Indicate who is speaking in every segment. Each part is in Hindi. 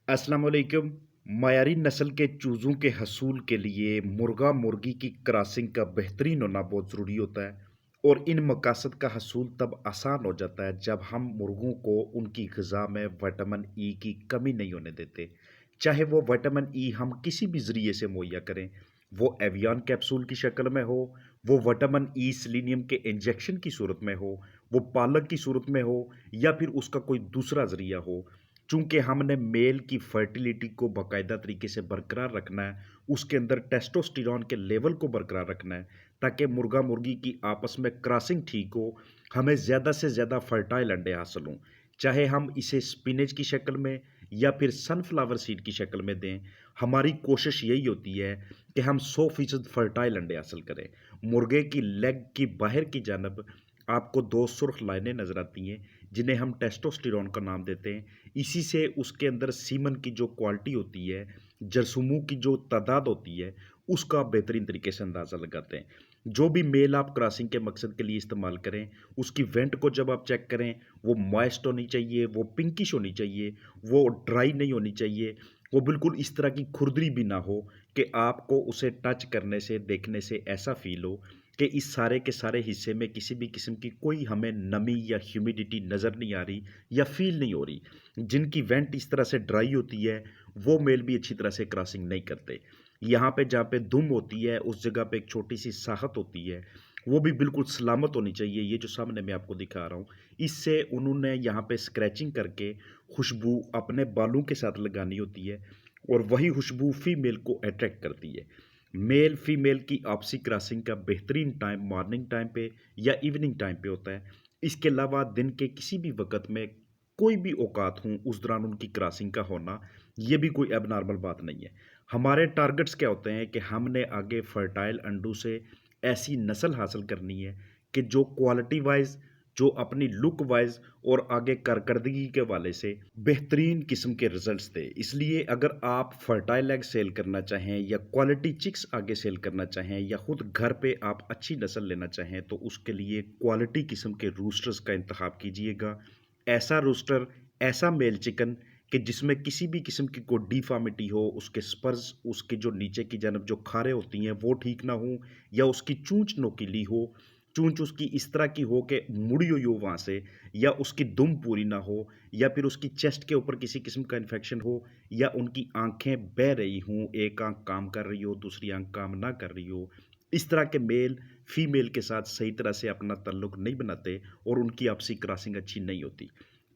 Speaker 1: अस्सलाम वालेकुम। मयारी नस्ल के चूज़ों के हसूल के लिए मुर्गा मुर्गी की क्रॉसिंग का बेहतरीन होना बहुत ज़रूरी होता है और इन मकासद का हसूल तब आसान हो जाता है जब हम मुर्गों को उनकी ग़िज़ा में विटामिन ई की कमी नहीं होने देते। चाहे वो विटामिन ई हम किसी भी ज़रिए से मुहैया करें, वो एवियन कैप्सूल की शक्ल में हो, वो विटामिन ई सेलेनियम के इंजेक्शन की सूरत में हो, वो पालक की सूरत में हो या फिर उसका कोई दूसरा ज़रिया हो। चूँकि हमने मेल की फर्टिलिटी को बाकायदा तरीके से बरकरार रखना है, उसके अंदर टेस्टोस्टेरोन के लेवल को बरकरार रखना है, ताकि मुर्गा-मुर्गी की आपस में क्रॉसिंग ठीक हो, हमें ज़्यादा से ज़्यादा फर्टाइल अंडे हासिल हों। चाहे हम इसे स्पिनच की शक्ल में या फिर सनफ्लावर सीड की शक्ल में दें, हमारी कोशिश यही होती है कि हम 100% फर्टाइल अंडे हासिल करें। मुर्गे की लेग की बाहर की जानब आपको 2 सुर्ख लाइनें नज़र आती हैं, जिन्हें हम टेस्टोस्टेरोन का नाम देते हैं। इसी से उसके अंदर सीमन की जो क्वालिटी होती है, जरसूमों की जो तादाद होती है, उसका आप बेहतरीन तरीके से अंदाज़ा लगाते हैं। जो भी मेल आप क्रॉसिंग के मकसद के लिए इस्तेमाल करें, उसकी वेंट को जब आप चेक करें, वो मॉइस्ट होनी चाहिए, वो पिंकिश होनी चाहिए, वो ड्राई नहीं होनी चाहिए, वो बिल्कुल इस तरह की खुरदरी भी ना हो कि आपको उसे टच करने से, देखने से ऐसा फ़ील हो कि इस सारे के सारे हिस्से में किसी भी किस्म की कोई हमें नमी या ह्यूमिडिटी नज़र नहीं आ रही या फ़ील नहीं हो रही। जिनकी वेंट इस तरह से ड्राई होती है, वो मेल भी अच्छी तरह से क्रॉसिंग नहीं करते। यहाँ पे जहाँ पे दुम होती है, उस जगह पे एक छोटी-सी साहत होती है, वो भी बिल्कुल सलामत होनी चाहिए, ये जो सामने मैं आपको दिखा रहा हूँ। इससे उन्होंने यहाँ पे स्क्रैचिंग करके खुशबू अपने बालों के साथ लगानी होती है और वही खुशबू फीमेल को अट्रैक्ट करती है। मेल फीमेल की आपसी क्रॉसिंग का बेहतरीन टाइम मॉर्निंग टाइम पे या इवनिंग टाइम पे होता है। इसके अलावा दिन के किसी भी वक़्त में कोई भी औकात हों, उस दौरान उनकी क्रॉसिंग का होना, ये भी कोई एबनॉर्मल बात नहीं है। हमारे टारगेट्स क्या होते हैं कि हमने आगे फर्टाइल अंडों से ऐसी नस्ल हासिल करनी है कि जो क्वालिटी वाइज़, जो अपनी लुक वाइज़ और आगे कारकर्दगी के हवाले से बेहतरीन किस्म के रिज़ल्ट्स दें। इसलिए अगर आप फर्टाइल एग सेल करना चाहें या क्वालिटी चिक्स आगे सेल करना चाहें या खुद घर पे आप अच्छी नस्ल लेना चाहें, तो उसके लिए क्वालिटी किस्म के रूस्टर्स का इंतखाब कीजिएगा। ऐसा रोस्टर, ऐसा मेल चिकन कि जिसमें किसी भी किस्म की कोई डिफ़ॉर्मिटी हो, उसके स्पर्स, उसके जो नीचे की जानब जो खारें होती हैं, वो ठीक ना हों या उसकी चोंच नोकीली हो, चोंच उसकी इस तरह की हो कि मुड़ी हुई हो वहाँ से या उसकी दुम पूरी ना हो या फिर उसकी चेस्ट के ऊपर किसी किस्म का इन्फेक्शन हो या उनकी आँखें बह रही हों, एक आँख काम कर रही हो, दूसरी आँख काम ना कर रही हो। इस तरह के मेल, फीमेल के साथ सही तरह से अपना ताल्लुक नहीं बनाते और उनकी आपसी क्रॉसिंग अच्छी नहीं होती।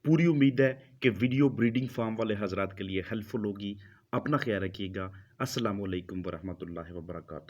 Speaker 1: पूरी उम्मीद है कि वीडियो ब्रीडिंग फार्म वाले हज़रात के लिए हेल्पफुल होगी। अपना ख़्याल रखिएगा। अस्सलामु अलैकुम व रहमतुल्लाहि व बरकातहू।